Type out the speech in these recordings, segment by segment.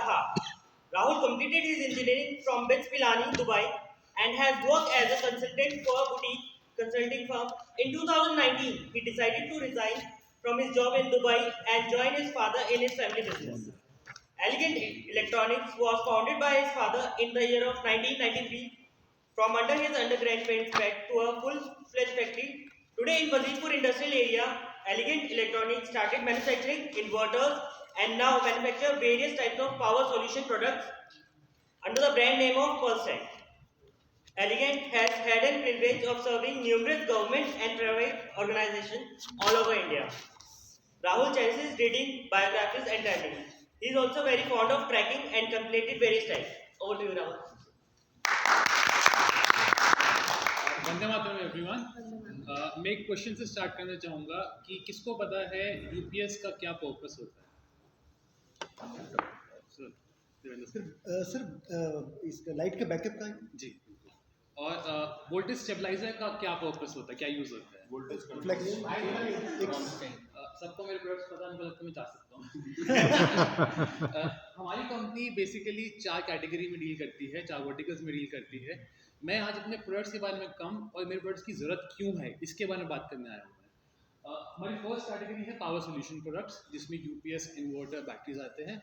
Taha. Rahul completed his engineering from BITS Pilani, Dubai, and has worked as a consultant for a boutique consulting firm. In 2019, he decided to resign from his job in Dubai and join his father in his family business. Elegant Electronics was founded by his father in the year of 1993 from under his undergraduate bed to a full-fledged factory. Today in Wazirpur industrial area, Elegant Electronics started manufacturing inverters and now manufacture various types of power solution products under the brand name of Pulsec. Elegant has had the privilege of serving numerous government and private organizations all over India. Rahul cherishes reading, biographies and writing. He is also very fond of tracking and completed various types. Over to you, Rahul. Vande Mataram everyone. मैं एक question से start करना चाहूँगा कि किसको पता है UPS का क्या पर्पस होता है? सर इसका लाइट का बैकअप का है जी। और वोल्टेज स्टेबलाइजर का क्या पर्पस होता है, क्या यूज़ होता है? वोल्टेज सबको मेरे प्रोडक्ट्स पता नहीं, मैं जा सकता हूँ। हमारी कंपनी बेसिकली 4 कैटेगरी में डील करती है, 4 वर्टिकल्स में डील करती है। मैं आज अपने प्रोडक्ट्स के बारे में कम और मेरे प्रोडक्ट्स की ज़रूरत क्यों है इसके बारे में बात करने आया हूँ मैं। हमारी फर्स्ट कैटेगरी है पावर सोल्यूशन प्रोडक्ट्स, जिसमें यूपीएस, इन्वर्टर, बैटरीज आते हैं।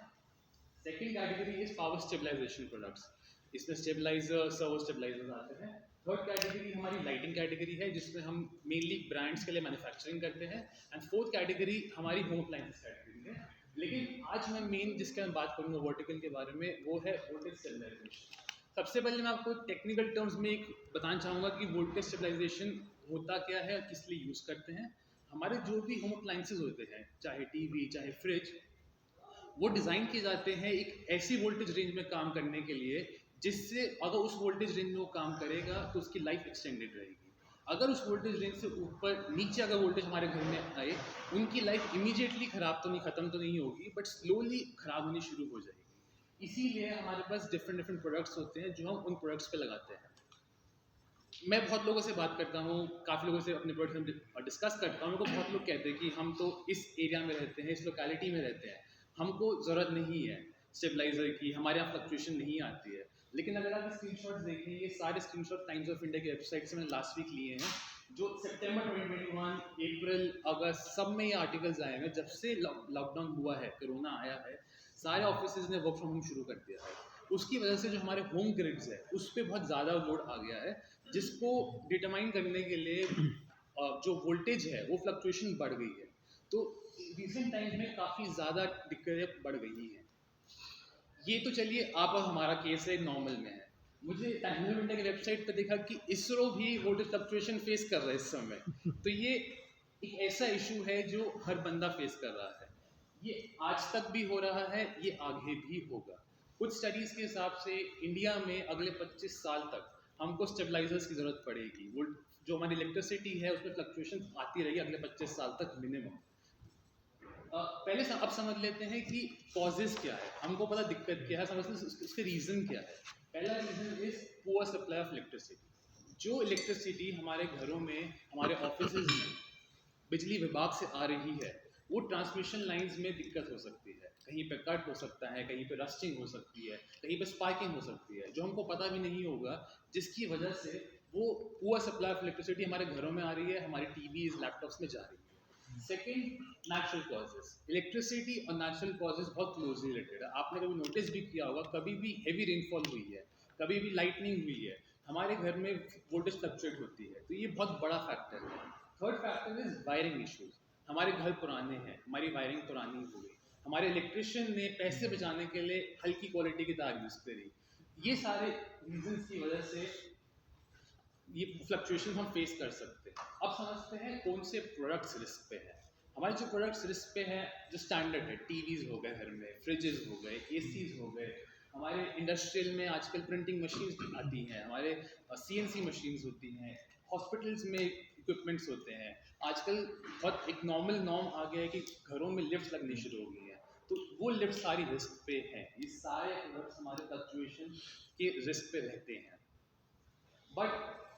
Second category is power stabilisation products, इसमें स्टेबलाइजर, सर्वो स्टेबलाइजर आते हैं। थर्ड कैटेगरी हमारी लाइटिंग कैटेगरी है, जिसमें हम मेनली ब्रांड्स के लिए मैन्युफैक्चरिंग करते हैं। एंड फोर्थ कैटेगरी हमारी होम अप्लायंसेस कैटेगरी है। लेकिन आज मैं मेन जिसके मैं बात करूँगा वर्टिकल के बारे में, वो है वोल्टेज स्टेबलाइजेशन। सबसे पहले मैं आपको टेक्निकल टर्म्स में एक बताना चाहूँगा कि वोल्टेज स्टेबलाइजेशन होता क्या है और किस लिए यूज़ करते हैं। हमारे जो भी होम अप्लायंसेस होते हैं, चाहे टीवी, चाहे फ्रिज, वो डिज़ाइन किए जाते हैं एक ऐसी वोल्टेज रेंज में काम करने के लिए जिससे अगर उस वोल्टेज रेंज में वो काम करेगा तो उसकी लाइफ एक्सटेंडेड रहेगी। अगर उस वोल्टेज रेंज से ऊपर नीचे अगर वोल्टेज हमारे घर में आए, उनकी लाइफ इमीडिएटली ख़राब तो नहीं, ख़त्म तो नहीं होगी, बट स्लोली ख़राब होनी शुरू हो जाएगी। इसीलिए हमारे पास डिफरेंट प्रोडक्ट्स होते हैं जो हम उन प्रोडक्ट्स पे लगाते हैं। मैं बहुत लोगों से बात करता हूँ, काफ़ी लोगों से अपने प्रोडक्ट्स में डिस्कस करता हूँ। मेरे को बहुत लोग कहते हैं कि हम तो इस एरिया में रहते हैं, इस लोकेलिटी में रहते हैं, हमको ज़रूरत नहीं है स्टेबलाइजर की, हमारे यहाँ फ्लक्चुएशन नहीं आती है। लेकिन अगर आप स्क्रीनशॉट्स देखें, ये सारे स्क्रीनशॉट टाइम्स ऑफ इंडिया की वेबसाइट से मैंने लास्ट वीक लिए हैं, जो सितंबर 2021, अप्रैल, अगस्त सब में ये आर्टिकल्स आए हैं। जब से लॉकडाउन हुआ है, कोरोना आया है, सारे ऑफिसेज ने वर्क फ्रॉम होम शुरू कर दिया है। उसकी वजह से जो हमारे होम ग्रिड्स है उस पर बहुत ज़्यादा लोड आ गया है, जिसको डिटरमाइन करने के लिए जो वोल्टेज है वो फ्लक्चुएशन बढ़ गई है। तो रिसेंट टाइम में काफ़ी ज़्यादा दिक्कतें बढ़ गई हैं। ये तो चलिए आप और हमारा केस है, नॉर्मल में है। मुझे टाइम्स ऑफ इंडिया की वेबसाइट पर देखा कि इसरो भी वोल्टेज फ्लक्चुएशन फेस कर रहा है इस समय। तो ये एक ऐसा इशू है जो हर बंदा फेस कर रहा है। ये आज तक भी हो रहा है, ये आगे भी होगा। कुछ स्टडीज़ के हिसाब से इंडिया में अगले 25 साल तक हमको स्टेबलाइजर्स की ज़रूरत पड़ेगी। वो जो हमारी इलेक्ट्रिसिटी है उसमें फ्लक्चुएशन आती रहेगी अगले 25 साल तक मिनिमम। पहले अब समझ लेते हैं कि कॉजेज़ क्या है। हमको पता दिक्कत क्या है, समझते हैं उसके रीज़न क्या है। पहला reason is poor supply of electricity. जो इलेक्ट्रिसिटी हमारे घरों में, हमारे ऑफिसेज में बिजली विभाग से आ रही है, वो ट्रांसमिशन लाइंस में दिक्कत हो सकती है। कहीं पे कट हो सकता है, कहीं पे रस्टिंग हो सकती है, कहीं पे स्पार्किंग हो सकती है, जो हमको पता भी नहीं होगा, जिसकी वजह से वो पुअर सप्लाई ऑफ इलेक्ट्रिसिटी हमारे घरों में आ रही है, हमारे टीवीज, लैपटॉप्स में जा रही है। Second, natural causes. इलेक्ट्रिसिटी और नेचुरल कॉजेज बहुत क्लोजली रिलेटेड है। आपने कभी नोटिस भी किया होगा, कभी भी हेवी रेनफॉल हुई है, कभी भी लाइटनिंग हुई है, हमारे घर में वोल्टेज फ्लक्चुएट होती है। तो ये बहुत बड़ा फैक्टर है। Third factor is wiring issues. हमारे घर पुराने हैं, हमारी वायरिंग पुरानी हो गई, हमारे इलेक्ट्रिशियन ने पैसे बचाने के लिए हल्की क्वालिटी की तार यूज़ करी। ये सारे रीजंस की वजह से ये फ्लक्चुएशन हम फेस कर सकते हैं। अब समझते हैं कौन से प्रोडक्ट्स रिस्क पे है। हमारे जो प्रोडक्ट्स रिस्क पे हैं, जो स्टैंडर्ड है, टीवीज़ हो गए घर में, फ्रिजेस हो गए, एसीज हो गए, हमारे इंडस्ट्रियल में आजकल प्रिंटिंग मशीन्स भी आती हैं, हमारे सीएनसी मशीन्स होती हैं, हॉस्पिटल्स में इक्विपमेंट्स होते हैं। आजकल बहुत एक नॉर्मल नॉर्म आ गया है कि घरों में लिफ्ट लगनी शुरू हो गई हैं, तो वो लिफ्ट सारी रिस्क पे हैं। ये सारे प्रोडक्ट्स हमारे फ्लक्चुएशन के रिस्क पे रहते हैं। बट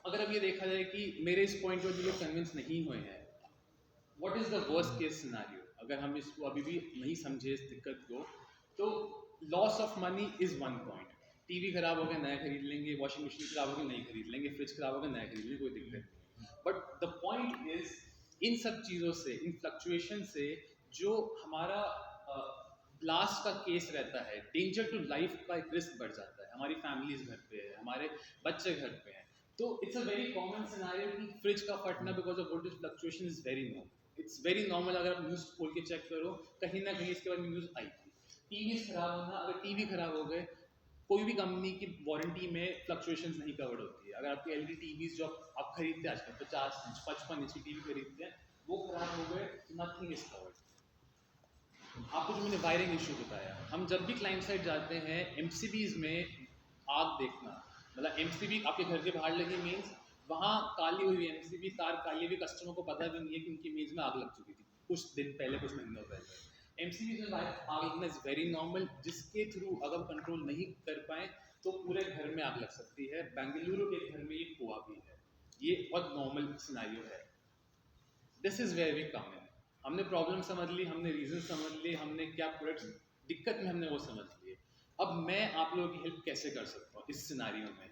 अगर अब ये देखा जाए कि मेरे इस पॉइंट पर भी लोग कन्विंस नहीं हुए हैं, what is the worst case scenario, अगर हम इसको अभी भी नहीं समझे इस दिक्कत को, तो loss of money is one point. TV खराब हो गया नया खरीद लेंगे, वॉशिंग मशीन खराब हो गया नई खरीद लेंगे, फ्रिज खराब हो गया नया खरीद लेंगे, कोई दिक्कत नहीं। But the point is in सब चीज़ों से, इन फ्लक्चुएशन से जो हमारा ब्लास्ट का केस रहता है, डेंजर टू लाइफ का एक रिस्क बढ़ जाता है। हमारी फैमिलीज घर पे है, हमारे बच्चे घर पे हैं, तो it's a very common scenario कि फ्रिज का फटना because of voltage fluctuation is very normal. It's very normal. अगर आप न्यूज़ खोल के चेक करो, कहीं ना कहीं इसके बारे में न्यूज़ आई थी। टीवी खराब होना, अगर टीवी खराब हो गए, कोई भी कंपनी की वारंटी में फ्लक्चुएशंस नहीं कवर्ड होती है। अगर आपकी एलईडी टीवीज जो आप खरीदते हैं आजकल 50 इंच 55 इंच की टीवी खरीदते हैं, वो खराब हो गए, नथिंग इज कवर्ड। आपको जो मैंने वायरिंग इशू बताया, हम जब भी क्लाइंट साइड जाते हैं, एमसीबीज में आग देखना, मतलब एमसीबी आपके घर के बाहर लगी मीन्स वहाँ काली हुई एमसीबी तार काली हुई, कस्टमर को पता भी नहीं है कि उनकी मेज में आग लग चुकी थी कुछ दिन पहले, कुछ महीनों पहले। एमसीबी में आग लगना इज वेरी नॉर्मल, जिसके थ्रू अगर कंट्रोल नहीं कर पाए तो पूरे घर में आग लग सकती है। बेंगलुरु के घर में ये हुआ भी है, ये बहुत नॉर्मल सिनारियो है। This is where we come in. हमने प्रॉब्लम समझ ली, हमने रीजन समझ लिए, हमने क्या प्रोडक्ट्स दिक्कत में हमने वो समझ लिए। अब मैं आप लोगों की हेल्प कैसे कर सकता हूँ इस सिनारियो में?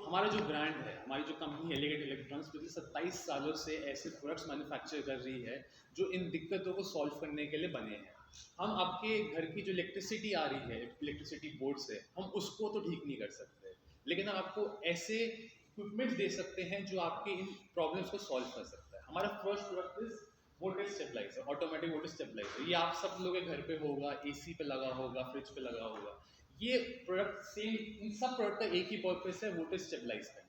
हमारा जो ब्रांड है, हमारी जो कंपनी एलिगेंट इलेक्ट्रॉनिक्स पिछले 27 सालों से ऐसे प्रोडक्ट्स मैन्युफैक्चर कर रही है जो इन दिक्कतों को सॉल्व करने के लिए बने हैं। हम आपके घर की जो इलेक्ट्रिसिटी आ रही है, इलेक्ट्रिसिटी बोर्ड से, हम उसको तो ठीक नहीं कर सकते, लेकिन हम आपको ऐसे इक्विपमेंट्स दे सकते हैं जो आपके इन प्रॉब्लम्स को सॉल्व कर सकता है। हमारा first product is voltage stabiliser, automatic voltage stabiliser. ये आप सब लोगों के घर पे होगा, एसी पे लगा होगा, फ्रिज पे लगा होगा। ये प्रोडक्ट सेम, इन सब प्रोडक्ट का एक ही पर्पस है, वोल्टेज स्टेबलाइज करना।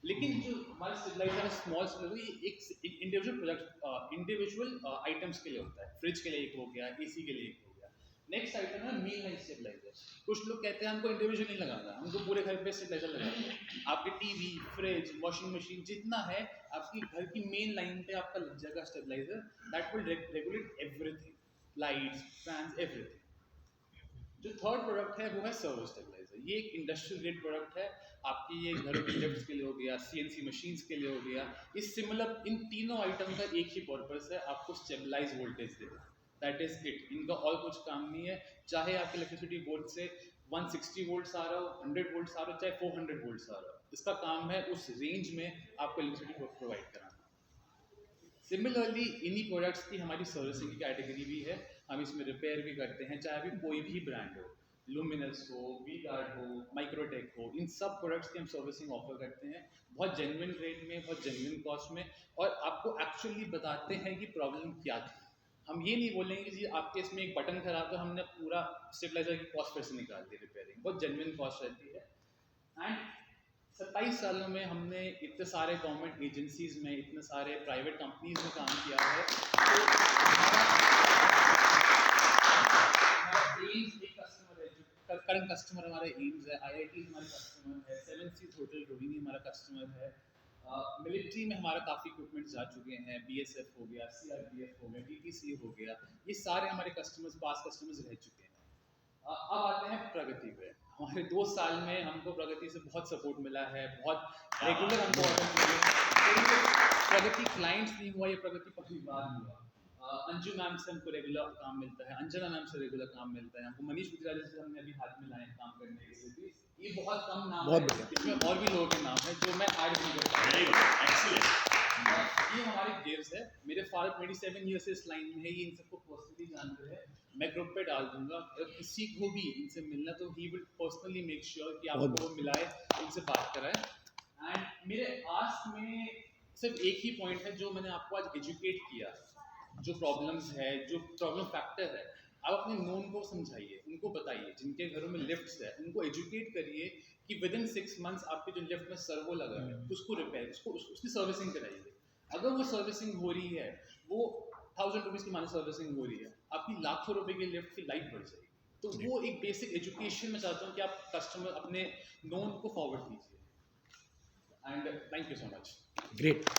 लेकिन जो हमारा स्टेबलाइजर है स्मॉल स्टेबलाइजर, ये एक इंडिविजुअल प्रोडक्ट, इंडिविजुअल आइटम्स के लिए होता है। फ्रिज के लिए एक हो गया, एसी के लिए एक हो गया। नेक्स्ट आइटम है मेन लाइन स्टेबलाइजर। कुछ लोग कहते हैं हमको इंडिविजुअल नहीं लगाना, हमको पूरे घर पे स्टेबलाइजर लगाना है। आपके टीवी, फ्रिज, वॉशिंग मशीन जितना है, आपकी घर की मेन लाइन पे आपका लग जाएगा stabiliser. That will regulate everything, lights, fans, everything. जो थर्ड प्रोडक्ट है वो है सर्वो स्टेबलाइजर। ये एक इंडस्ट्रियल ग्रेड प्रोडक्ट है। आपकी ये घरों की लिफ्ट्स के लिए हो गया, सीएनसी मशीन्स के लिए हो गया। ये सिमिलर, इन तीनों आइटम का एक ही पर्पस है, आपको स्टेबलाइज वोल्टेज देना। That is it. इनका और कुछ काम नहीं है। चाहे आपके इलेक्ट्रिसिटी बोर्ड से 160 वोल्ट्स आ रहा हो, 100 वोल्ट्स आ रहा हो, चाहे 400 वोल्ट्स आ रहा हो, इसका काम है उस रेंज में आपको इलेक्ट्रिसिटी प्रोवाइड कराना। सिमिलरली इन्हीं प्रोडक्ट्स की हमारी सर्विसिंग की कैटेगरी भी है। हम इसमें रिपेयर भी करते हैं, चाहे अभी कोई भी ब्रांड हो, लुमिनस हो, वी गार्ड हो, माइक्रोटेक हो, इन सब प्रोडक्ट्स की हम सर्विसिंग ऑफर करते हैं बहुत जेन्युइन रेट में, बहुत जेन्युइन कॉस्ट में, और आपको एक्चुअली बताते हैं कि प्रॉब्लम क्या थी। हम ये नहीं बोलेंगे कि जी आपके इसमें एक बटन खराब था, हमने पूरा स्टेबलाइजर की कॉस्ट फिर से निकाल दी। रिपेयरिंग बहुत जेन्युइन कॉस्ट रहती है। एंड 27 सालों में हमने इतने सारे गवर्नमेंट एजेंसीज में, इतने सारे प्राइवेट कंपनीज में काम किया है। तो हमारा एम्स एक कस्टमर है, जो करंट कस्टमर हमारा एम्स है, आईआईटी हमारा कस्टमर है, 7 सीज होटल रोहिणी हमारा कस्टमर है। मिलिट्री में हमारा काफ़ी इक्विपमेंट्स जा चुके हैं, बीएसएफ हो गया, सीआरपीएफ हो गया, टीटीसी हो गया, ये सारे हमारे कस्टमर्स, पास कस्टमर्स रह चुके हैं। अब आते हैं प्रगति पे। हमारे 2 साल में हमको प्रगति से बहुत सपोर्ट मिला है, बहुत रेगुलर हमको ऑर्डर मिले। तो ये प्रगति क्लाइंट्स नहीं हुआ, ये प्रगति परिवार हुआ। अंजू मैम से हमको रेगुलर काम मिलता है, अंजना मैम से रेगुलर काम मिलता है, हमको मनीष गुजराल से हमने अभी हाथ में लाए हैं काम करने के लिए। ये बहुत कम नाम है, इसमें और भी लोगों के नाम है जो मैं ऐड नहीं कर पाऊँ। ये हमारे गिव्स है। मेरे फादर 27 ईयर से इस लाइन में है, ये इन सबको पर्सनली जानते हैं। मैं ग्रुप पे डाल दूंगा, अगर किसी को भी इनसे मिलना तो he will personally make sure कि आपको मिलाए, इनसे बात कराए। एंड मेरे आस्क में सिर्फ एक ही पॉइंट है जो मैंने आपको आज एजुकेट किया। जो प्रॉब्लम्स है, जो प्रॉब्लम फैक्टर है, आप अपने नोन को समझाइए, उनको बताइए। जिनके घरों में लिफ्ट्स है उनको एजुकेट करिए कि विद इन 6 मंथ्स आपके जो लिफ्ट में सर्वो लगा है उसको रिपेयर, उसकी सर्विसिंग कराइए। अगर वो सर्विसिंग हो रही है, वो 1000 रुपीज़ की मानी सर्विसिंग हो रही है, आपकी लाखों रुपए की लिफ्ट की लाइफ बढ़ जाएगी। तो वो एक बेसिक एजुकेशन में चाहता हूँ कि आप कस्टमर अपने नोन को फॉरवर्ड कीजिए। And thank you so much. Great.